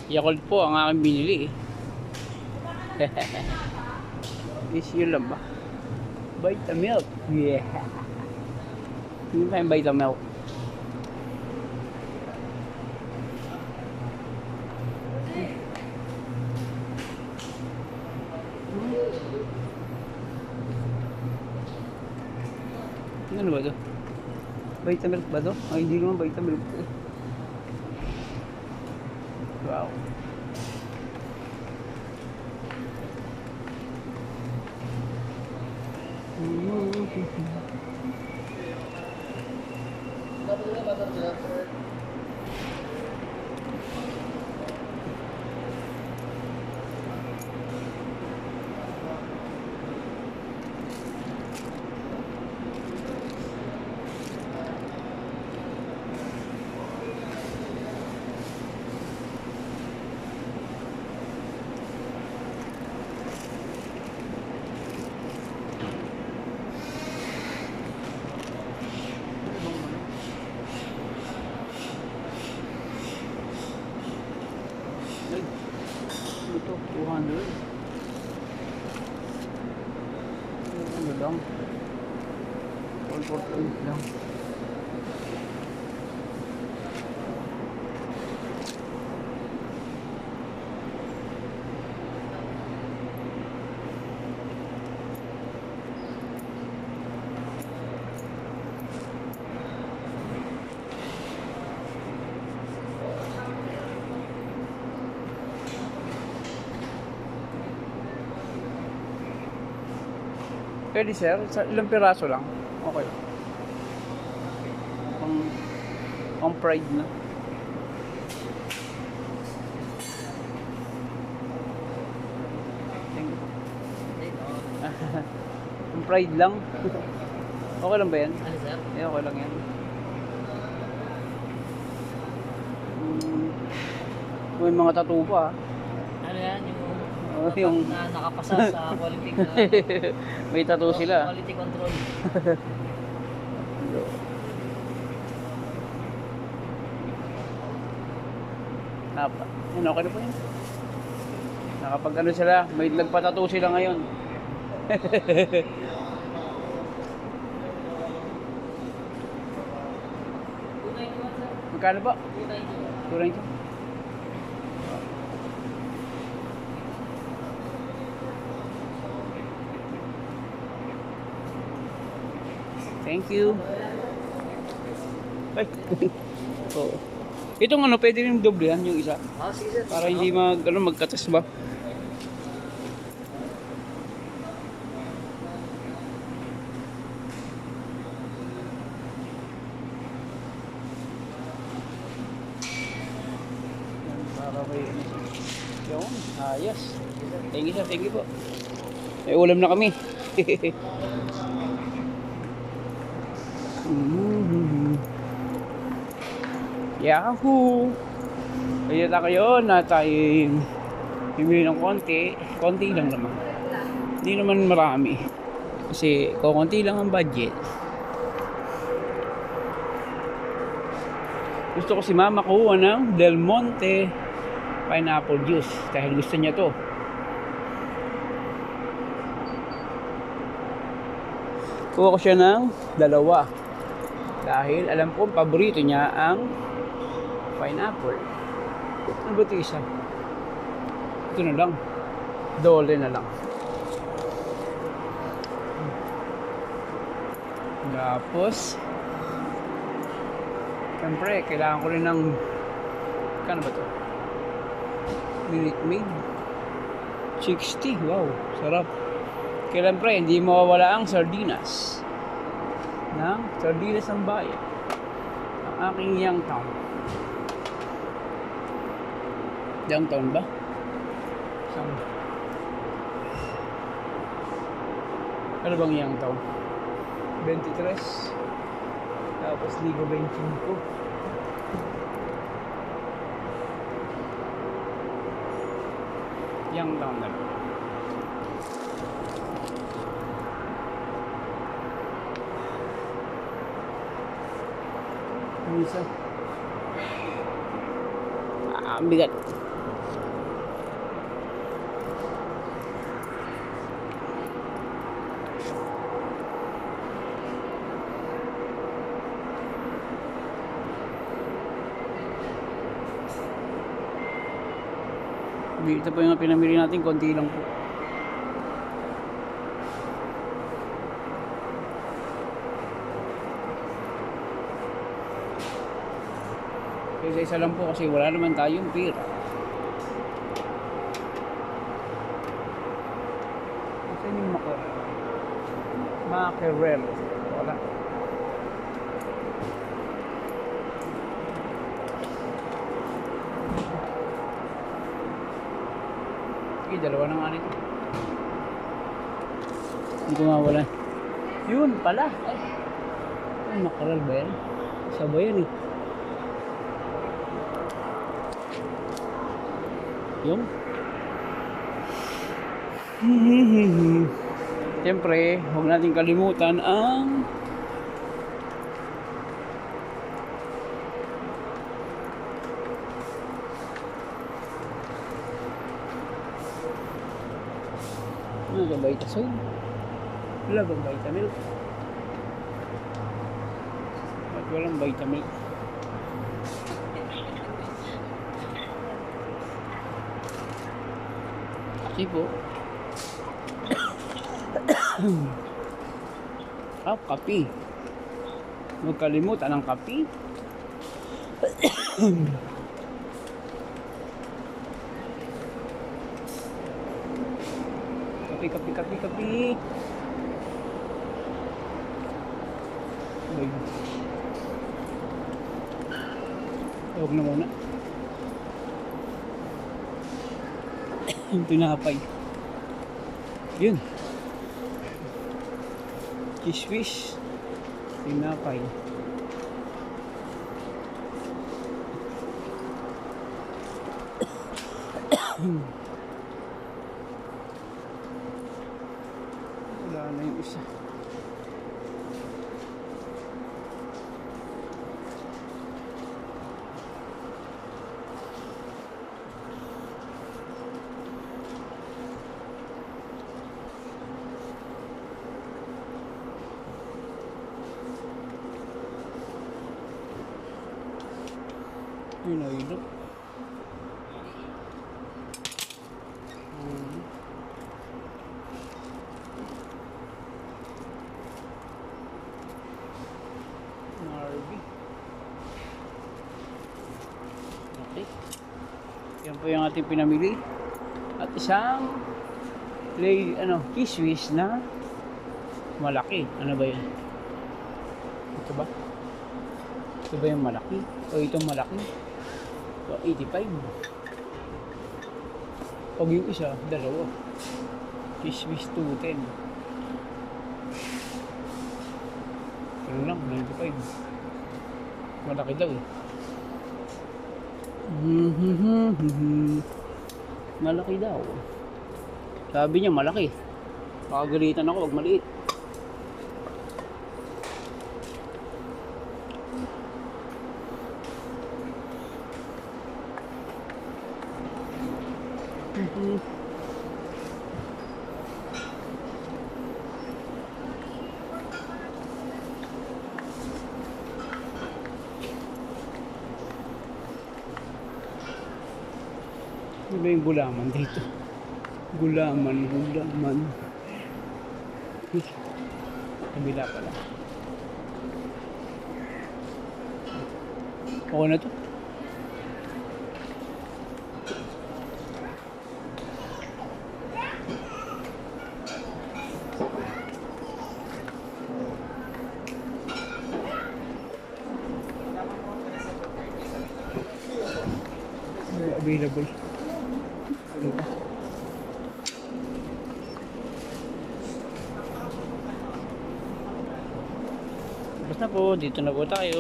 Yakult po ang aking binili eh. Is yun lang ba? Vitamilk. Yeah. Hindi pa yung Vitamilk. Ano ba ito? Vitamilk ba ito? Ay, hindi naman Vitamilk. Wow. Ito, 200. Ano lang? 148 lang. Pwede sir, sa ilang piraso lang. Okay. Pang pride na. Thank you. Pang pride lang. Okay lang ba yan? Ano sir? Eh, okay lang yan. May mga tattoo pa. Ano yan? Yung Na nakapasa sa quality na may tattoo sila. quality control. Yun, okay na po yun. Nakapag ano sila, may nagpatattoo sila ngayon. Magkano po? 290. Thank you. Ay. Oo. Itong ano, pwede rin doble yan, yung isa. Ah, sige sir. Para hindi magkatas ba? Para may yun, ayos. Thank you sir, thank you po. May ulam na kami. Yahoo! Kaya tayo na tayo himili ng konti lang naman. Hindi naman marami. Kasi konti lang ang budget. Gusto ko si mama kuha ng Del Monte pineapple juice dahil gusto niya to. Kuha ko siya ng dalawa dahil alam ko paborito niya ang pineapple. Ano ba ito isa? Ito na lang. Dole na lang. Tapos siyempre kailangan ko rin ng kano ba ito? Minute Maid 60. Wow, sarap. Siyempre hindi mawawala ang sardinas ng sardinas ng bayan, ang aking downtown ba? Saan? Ano bang Youngtown? 23 tapos Ligo 25. Youngtown na lang. Ang bigat. Ito po yung pinamili natin, konti lang po. Isa-isa lang po kasi wala naman tayong pira. Saan yung mackerel? Mackerel. Wala. Sige, dalawa na nga nito. Hindi ko mawala. Yun pala. Ay, mackerel ba yan? Sabay yan eh. Yung siyempre, huwag natin kalimutan ang ano ba Vitasoy? Wala bang Vitamilk? At walang Vitamilk. Kasi po kape. Huwag kalimutan ang kape. Kape. Huwag na muna. Tinapay. Yun. Kiswish. Tinapay. Wala na yung isa. Yun na yun. Narby. Okay. Yan po yung ating pinamili. At isang kiswish na malaki. Ano ba yun? Ito ba? Ito ba yung malaki? O itong malaki? So, 85. Pag yung isa, dalawa. Kiswish 210. Pero lang, 95. Malaki daw eh. Malaki daw. Sabi niya malaki. Pakagalitan ako, wag maliit. Ano ba yung gulaman dito? Gulaman. Kabila pala. Okay na to. Available. Basta po, dito na po tayo.